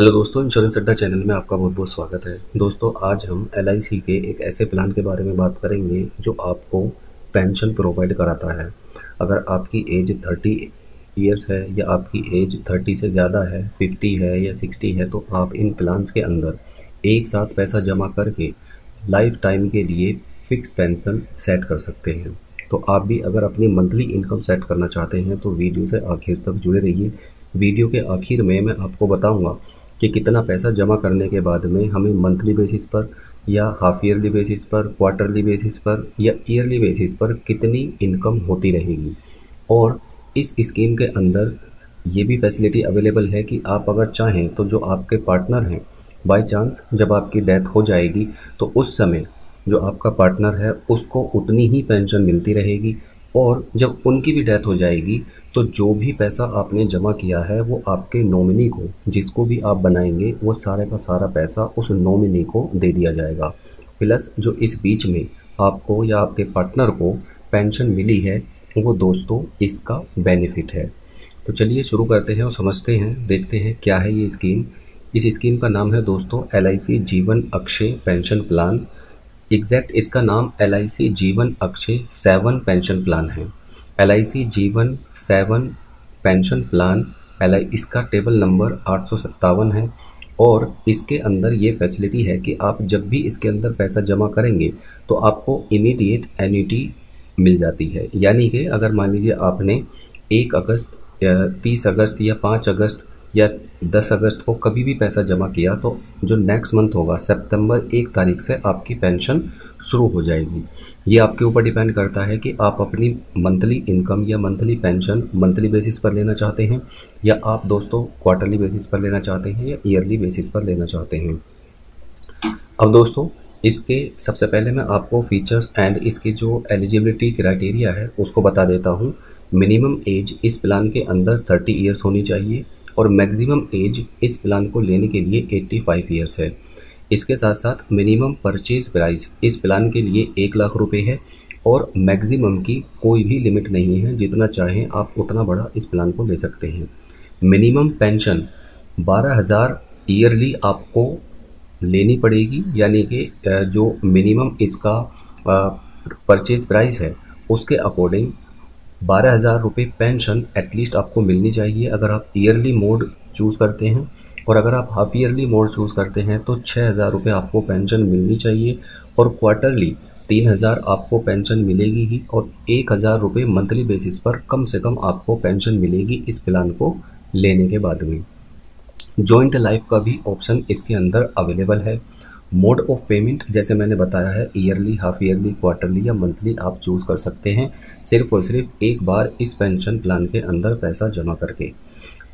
Hello दोस्तों, insurance अड्डा channel में आपका बहुत बहुत स्वागत है। दोस्तों, आज हम LIC के एक ऐसे प्लान के बारे में बात करेंगे जो आपको पेंशन प्रोवाइड कराता है। अगर आपकी एज 30 ईयर्स है या आपकी एज 30 से ज़्यादा है, 50 है या 60 है, तो आप इन प्लान्स के अंदर एक साथ पैसा जमा करके लाइफ टाइम के लिए फिक्स पेंशन सेट कर सकते हैं। तो आप भी अगर अपनी मंथली इनकम सेट करना चाहते हैं तो वीडियो से आखिर तक जुड़े रहिए। वीडियो के आखिर में मैं आपको बताऊंगा कि कितना पैसा जमा करने के बाद में हमें मंथली बेसिस पर या हाफ ईयरली बेसिस पर, क्वार्टरली बेसिस पर या ईयरली बेसिस पर कितनी इनकम होती रहेगी। और इस स्कीम के अंदर ये भी फैसिलिटी अवेलेबल है कि आप अगर चाहें तो जो आपके पार्टनर हैं, बाय चांस जब आपकी डेथ हो जाएगी तो उस समय जो आपका पार्टनर है उसको उतनी ही पेंशन मिलती रहेगी, और जब उनकी भी डेथ हो जाएगी तो जो भी पैसा आपने जमा किया है वो आपके नॉमिनी को, जिसको भी आप बनाएंगे, वो सारे का सारा पैसा उस नॉमिनी को दे दिया जाएगा। प्लस जो इस बीच में आपको या आपके पार्टनर को पेंशन मिली है वो दोस्तों इसका बेनिफिट है। तो चलिए शुरू करते हैं और समझते हैं, देखते हैं क्या है ये स्कीम। इस स्कीम का नाम है दोस्तों LIC जीवन अक्षय पेंशन प्लान। एग्जैक्ट इसका नाम LIC जीवन अक्षय 7 पेंशन प्लान है। LIC जीवन 7 पेंशन प्लान इसका टेबल नंबर 857 है। और इसके अंदर ये फैसिलिटी है कि आप जब भी इसके अंदर पैसा जमा करेंगे तो आपको इमीडिएट एन्युटी मिल जाती है। यानी कि अगर मान लीजिए आपने 1 अगस्त या 30 अगस्त या 5 अगस्त या 10 अगस्त को कभी भी पैसा जमा किया तो जो नेक्स्ट मंथ होगा सितंबर 1 तारीख से आपकी पेंशन शुरू हो जाएगी। ये आपके ऊपर डिपेंड करता है कि आप अपनी मंथली इनकम या मंथली पेंशन मंथली बेसिस पर लेना चाहते हैं या आप दोस्तों क्वार्टरली बेसिस पर लेना चाहते हैं या ईयरली बेसिस पर लेना चाहते हैं। अब दोस्तों, इसके सबसे पहले मैं आपको फीचर्स एंड इसकी जो एलिजिबिलिटी क्राइटेरिया है उसको बता देता हूँ। मिनिमम एज इस प्लान के अंदर 30 ईयर्स होनी चाहिए और मैक्सिमम एज इस प्लान को लेने के लिए 85 ईयर्स है। इसके साथ साथ मिनिमम परचेज प्राइस इस प्लान के लिए 1 लाख रुपए है और मैक्सिमम की कोई भी लिमिट नहीं है, जितना चाहें आप उतना बड़ा इस प्लान को ले सकते हैं। मिनिमम पेंशन 12,000 ईयरली आपको लेनी पड़ेगी, यानी कि जो मिनिमम इसका परचेज प्राइस है उसके अकॉर्डिंग 12,000 रुपये पेंशन एटलीस्ट आपको मिलनी चाहिए अगर आप ईयरली मोड चूज़ करते हैं। और अगर आप हाफ ईयरली मोड चूज़ करते हैं तो 6,000 रुपये आपको पेंशन मिलनी चाहिए और क्वार्टरली 3,000 आपको पेंशन मिलेगी ही, और 1,000 रुपये मंथली बेसिस पर कम से कम आपको पेंशन मिलेगी इस प्लान को लेने के बाद में। जॉइंट लाइफ का भी ऑप्शन इसके अंदर अवेलेबल है। मोड ऑफ पेमेंट जैसे मैंने बताया है, ईयरली, हाफ ईयरली, क्वार्टरली या मंथली आप चूज़ कर सकते हैं, सिर्फ और सिर्फ एक बार इस पेंशन प्लान के अंदर पैसा जमा करके।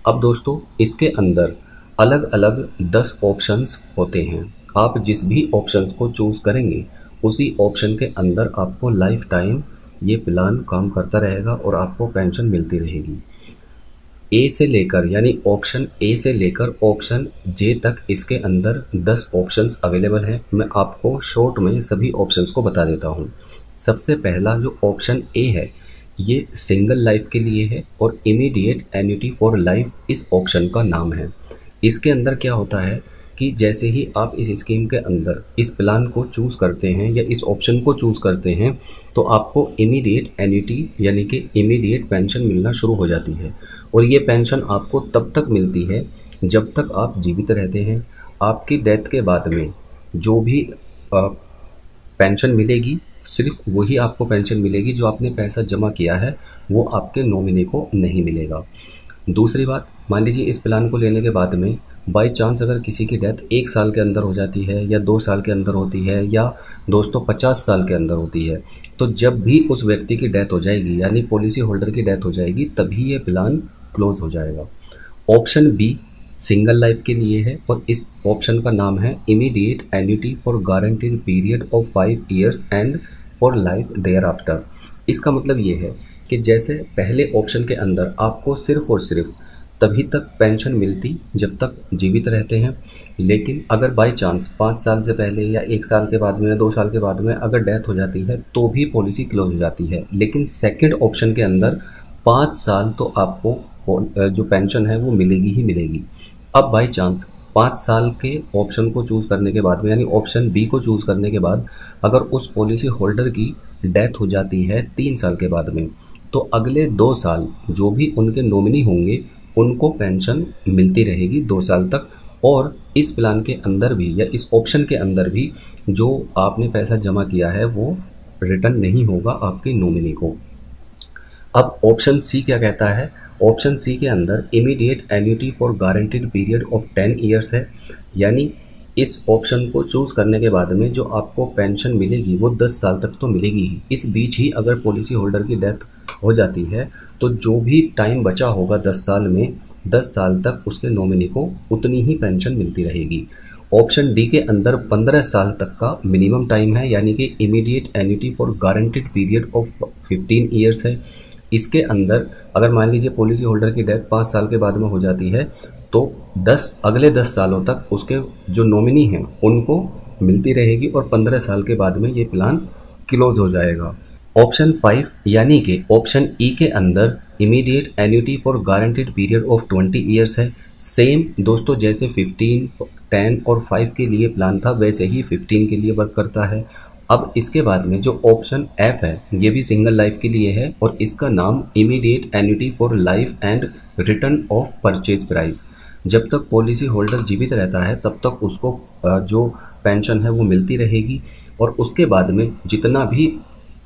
अब दोस्तों, इसके अंदर अलग अलग 10 ऑप्शंस होते हैं। आप जिस भी ऑप्शंस को चूज़ करेंगे उसी ऑप्शन के अंदर आपको लाइफ टाइम ये प्लान काम करता रहेगा और आपको पेंशन मिलती रहेगी। ए से लेकर, यानी ऑप्शन ए से लेकर ऑप्शन जे तक इसके अंदर 10 ऑप्शंस अवेलेबल हैं। मैं आपको शॉर्ट में सभी ऑप्शंस को बता देता हूँ। सबसे पहला जो ऑप्शन ए है ये सिंगल लाइफ के लिए है और इमीडिएट एन्युटी फॉर लाइफ इस ऑप्शन का नाम है। इसके अंदर क्या होता है कि जैसे ही आप इस स्कीम के अंदर इस प्लान को चूज़ करते हैं या इस ऑप्शन को चूज़ करते हैं तो आपको इमीडिएट एन्युटी यानी कि इमीडिएट पेंशन मिलना शुरू हो जाती है। और ये पेंशन आपको तब तक मिलती है जब तक आप जीवित रहते हैं। आपकी डेथ के बाद में जो भी पेंशन मिलेगी सिर्फ वही आपको पेंशन मिलेगी, जो आपने पैसा जमा किया है वो आपके नॉमिनी को नहीं मिलेगा। दूसरी बात, मान लीजिए इस प्लान को लेने के बाद में बाई चांस अगर किसी की डेथ 1 साल के अंदर हो जाती है या 2 साल के अंदर होती है या दोस्तों 50 साल के अंदर होती है, तो जब भी उस व्यक्ति की डेथ हो जाएगी यानी पॉलिसी होल्डर की डेथ हो जाएगी तभी ये प्लान क्लोज हो जाएगा। ऑप्शन बी सिंगल लाइफ के लिए है और इस ऑप्शन का नाम है immediate annuity for guaranteed period of 5 years and for life thereafter. इसका मतलब ये है कि जैसे पहले ऑप्शन के अंदर आपको सिर्फ और सिर्फ तभी तक पेंशन मिलती जब तक जीवित रहते हैं, लेकिन अगर बाई चांस 5 साल से पहले या 1 साल के बाद में या 2 साल के बाद में अगर डेथ हो जाती है तो भी पॉलिसी क्लोज हो जाती है। लेकिन सेकंड ऑप्शन के अंदर 5 साल तो आपको जो पेंशन है वो मिलेगी ही मिलेगी। अब बाई चांस 5 साल के ऑप्शन को चूज़ करने के बाद में, यानी ऑप्शन बी को चूज़ करने के बाद अगर उस पॉलिसी होल्डर की डेथ हो जाती है 3 साल के बाद में, तो अगले 2 साल जो भी उनके नॉमिनी होंगे उनको पेंशन मिलती रहेगी 2 साल तक। और इस प्लान के अंदर भी या इस ऑप्शन के अंदर भी जो आपने पैसा जमा किया है वो रिटर्न नहीं होगा आपके नॉमिनी को। अब ऑप्शन सी क्या कहता है? ऑप्शन सी के अंदर immediate annuity for guaranteed period of 10 years है, यानी इस ऑप्शन को चूज करने के बाद में जो आपको पेंशन मिलेगी वो 10 साल तक तो मिलेगी ही। इस बीच ही अगर पॉलिसी होल्डर की डेथ हो जाती है तो जो भी टाइम बचा होगा 10 साल में, 10 साल तक उसके नॉमिनी को उतनी ही पेंशन मिलती रहेगी। ऑप्शन डी के अंदर 15 साल तक का मिनिमम टाइम है, यानी कि immediate annuity for guaranteed period of 15 years है। इसके अंदर अगर मान लीजिए पॉलिसी होल्डर की डेथ 5 साल के बाद में हो जाती है तो अगले 10 सालों तक उसके जो नॉमिनी हैं उनको मिलती रहेगी और 15 साल के बाद में ये प्लान क्लोज हो जाएगा। ऑप्शन 5 यानी कि ऑप्शन ई के अंदर immediate annuity for guaranteed period of 20 years है। सेम दोस्तों जैसे 15, 10 और 5 के लिए प्लान था वैसे ही 15 के लिए वर्क करता है। अब इसके बाद में जो ऑप्शन एफ है ये भी सिंगल लाइफ के लिए है और इसका नाम immediate annuity for life and return of purchase price. जब तक पॉलिसी होल्डर जीवित रहता है तब तक उसको जो पेंशन है वो मिलती रहेगी और उसके बाद में जितना भी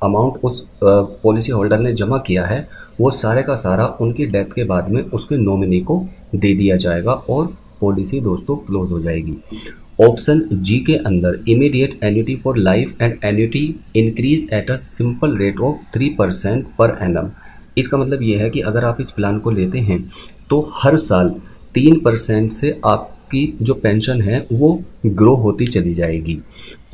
अमाउंट उस पॉलिसी होल्डर ने जमा किया है वो सारे का सारा उनकी डेथ के बाद में उसके नॉमिनी को दे दिया जाएगा और पॉलिसी दोस्तों क्लोज हो जाएगी। ऑप्शन जी के अंदर immediate annuity for life and annuity increase at a simple rate of 3% per annum. इसका मतलब ये है कि अगर आप इस प्लान को लेते हैं तो हर साल 3% से आपकी जो पेंशन है वो ग्रो होती चली जाएगी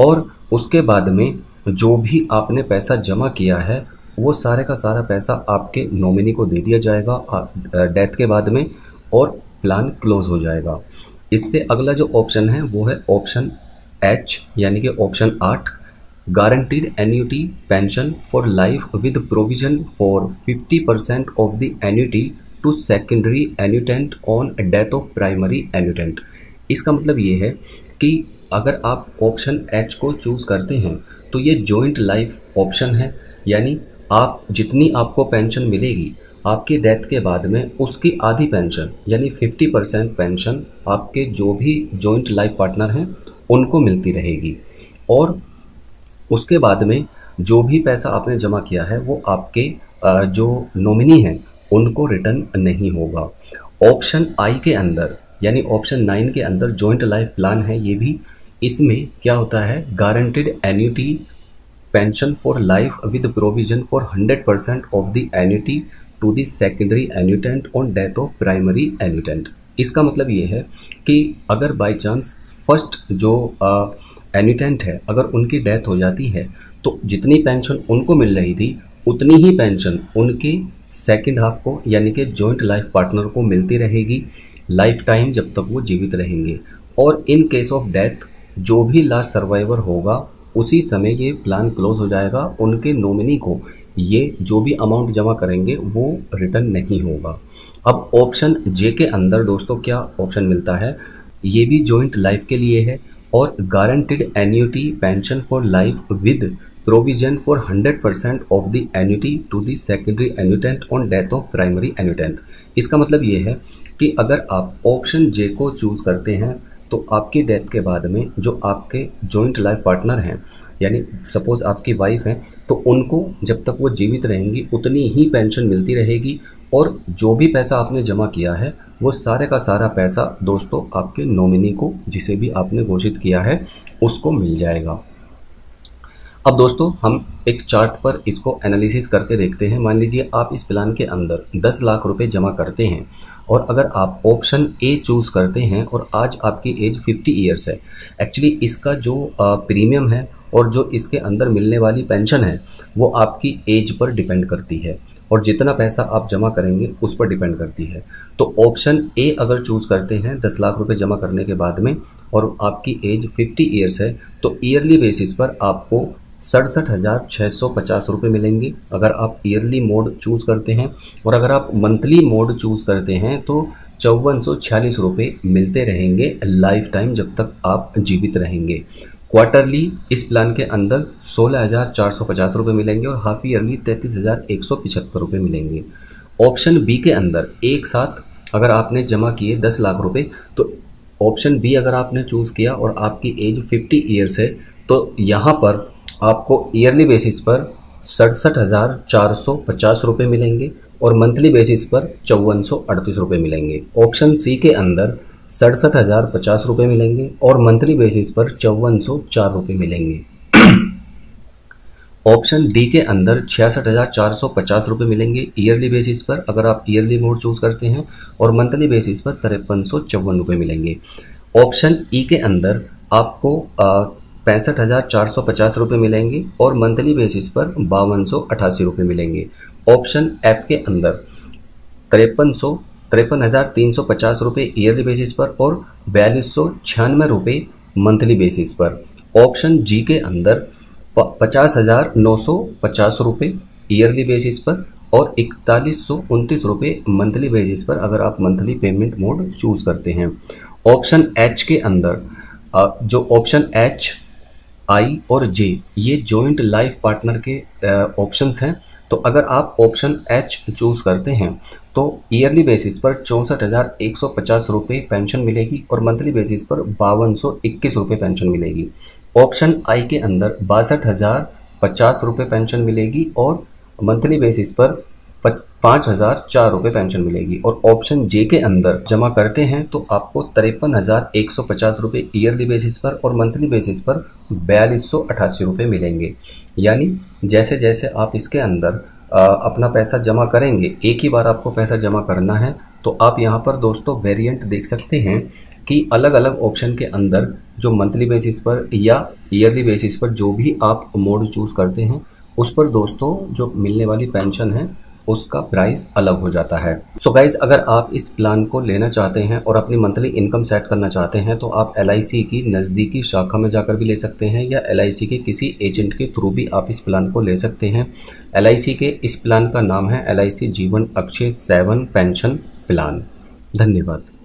और उसके बाद में जो भी आपने पैसा जमा किया है वो सारे का सारा पैसा आपके नॉमिनी को दे दिया जाएगा डेथ के बाद में और प्लान क्लोज हो जाएगा। इससे अगला जो ऑप्शन है वो है ऑप्शन एच यानी कि option 8, guaranteed annuity pension for life with provision for 50% of the annuity to secondary annuitant on death of primary annuitant. इसका मतलब ये है कि अगर आप ऑप्शन एच को चूज करते हैं तो ये जॉइंट लाइफ ऑप्शन है, यानी आप जितनी आपको पेंशन मिलेगी आपकी डेथ के बाद में उसकी आधी पेंशन यानी 50% पेंशन आपके जो भी जॉइंट लाइफ पार्टनर हैं उनको मिलती रहेगी और उसके बाद में जो भी पैसा आपने जमा किया है वो आपके जो नॉमिनी हैं उनको रिटर्न नहीं होगा। ऑप्शन आई के अंदर यानी ऑप्शन 9 के अंदर जॉइंट लाइफ प्लान है ये भी। इसमें क्या होता है, guaranteed annuity pension for life with provision for 100% of the annuity to the secondary annuitant on death of primary annuitant. इसका मतलब ये है कि अगर बाय चांस फर्स्ट जो एन्यूटेंट है अगर उनकी डेथ हो जाती है तो जितनी पेंशन उनको मिल रही थी उतनी ही पेंशन उनके सेकंड हाफ को यानी कि जॉइंट लाइफ पार्टनर को मिलती रहेगी लाइफ टाइम जब तक वो जीवित रहेंगे। और इन केस ऑफ डेथ जो भी लास्ट सर्वाइवर होगा उसी समय ये प्लान क्लोज हो जाएगा, उनके नॉमिनी को ये जो भी अमाउंट जमा करेंगे वो रिटर्न नहीं होगा। अब ऑप्शन जे के अंदर दोस्तों क्या ऑप्शन मिलता है, ये भी जॉइंट लाइफ के लिए है और guaranteed annuity pension for life with provision for 100% of the annuity to the secondary annuitant on death of primary annuitant. इसका मतलब ये है कि अगर आप ऑप्शन जे को चूज करते हैं तो आपकी डेथ के बाद में जो आपके जॉइंट लाइफ पार्टनर हैं यानी सपोज आपकी वाइफ है तो उनको जब तक वो जीवित रहेंगी उतनी ही पेंशन मिलती रहेगी और जो भी पैसा आपने जमा किया है वो सारे का सारा पैसा दोस्तों आपके नॉमिनी को जिसे भी आपने घोषित किया है उसको मिल जाएगा। अब दोस्तों हम एक चार्ट पर इसको एनालिसिस करके देखते हैं। मान लीजिए आप इस प्लान के अंदर 10 लाख रुपए जमा करते हैं और अगर आप ऑप्शन ए चूज करते हैं और आज आपकी एज 50 ईयर्स है। एक्चुअली इसका जो प्रीमियम है और जो इसके अंदर मिलने वाली पेंशन है वो आपकी एज पर डिपेंड करती है और जितना पैसा आप जमा करेंगे उस पर डिपेंड करती है। तो ऑप्शन ए अगर चूज करते हैं 10 लाख रुपए जमा करने के बाद में और आपकी एज 50 ईयर्स है तो ईयरली बेसिस पर आपको 67,650 रुपये मिलेंगे अगर आप ईयरली मोड चूज करते हैं और अगर आप मंथली मोड चूज करते हैं तो ₹5446 मिलते रहेंगे लाइफ टाइम जब तक आप जीवित रहेंगे। क्वार्टरली इस प्लान के अंदर ₹16,450 मिलेंगे और हाफ ईयरली ₹33,175 मिलेंगे। ऑप्शन बी के अंदर एक साथ अगर आपने जमा किए 10 लाख रुपए, तो ऑप्शन बी अगर आपने चूज किया और आपकी एज 50 ईयर्स है, तो यहाँ पर आपको ईयरली बेसिस पर ₹67,450 मिलेंगे और मंथली बेसिस पर ₹5438 मिलेंगे। ऑप्शन सी के अंदर ₹67,050 मिलेंगे और मंथली बेसिस पर ₹5404 मिलेंगे। ऑप्शन डी के अंदर ₹66,450 मिलेंगे ईयरली बेसिस पर अगर आप ईयरली मोड चूज करते हैं और मंथली बेसिस पर ₹5354 मिलेंगे। ऑप्शन ई के अंदर आपको ₹65,450 मिलेंगे और मंथली बेसिस पर ₹5288 मिलेंगे। ऑप्शन एफ के अंदर ₹53,350 ईयरली बेसिस पर और ₹4296 मंथली बेसिस पर। ऑप्शन जी के अंदर ₹50,950 ईयरली बेसिस पर और ₹4129 मंथली बेसिस पर अगर आप मंथली पेमेंट मोड चूज करते हैं। ऑप्शन एच के अंदर जो ऑप्शन एच, आई और जे ये जॉइंट लाइफ पार्टनर के ऑप्शंस हैं, तो अगर आप ऑप्शन एच चूज करते हैं तो ईयरली बेसिस पर ₹64,150 पेंशन मिलेगी और मंथली बेसिस पर ₹5221 पेंशन मिलेगी। ऑप्शन आई के अंदर ₹62,050 पेंशन मिलेगी और मंथली बेसिस पर ₹5,004 पेंशन मिलेगी। और ऑप्शन जे के अंदर जमा करते हैं तो आपको ₹53,150 ईयरली बेसिस पर और मंथली बेसिस पर ₹4288 मिलेंगे। यानी जैसे जैसे आप इसके अंदर अपना पैसा जमा करेंगे, एक ही बार आपको पैसा जमा करना है, तो आप यहाँ पर दोस्तों वेरिएंट देख सकते हैं कि अलग अलग ऑप्शन के अंदर जो मंथली बेसिस पर या ईयरली बेसिस पर जो भी आप मोड चूज करते हैं उस पर दोस्तों जो मिलने वाली पेंशन है उसका प्राइस अलग हो जाता है। सो गाइज, अगर आप इस प्लान को लेना चाहते हैं और अपनी मंथली इनकम सेट करना चाहते हैं तो आप LIC की नज़दीकी शाखा में जाकर भी ले सकते हैं या LIC के किसी एजेंट के थ्रू भी आप इस प्लान को ले सकते हैं। LIC के इस प्लान का नाम है LIC जीवन अक्षय 7 पेंशन प्लान। धन्यवाद।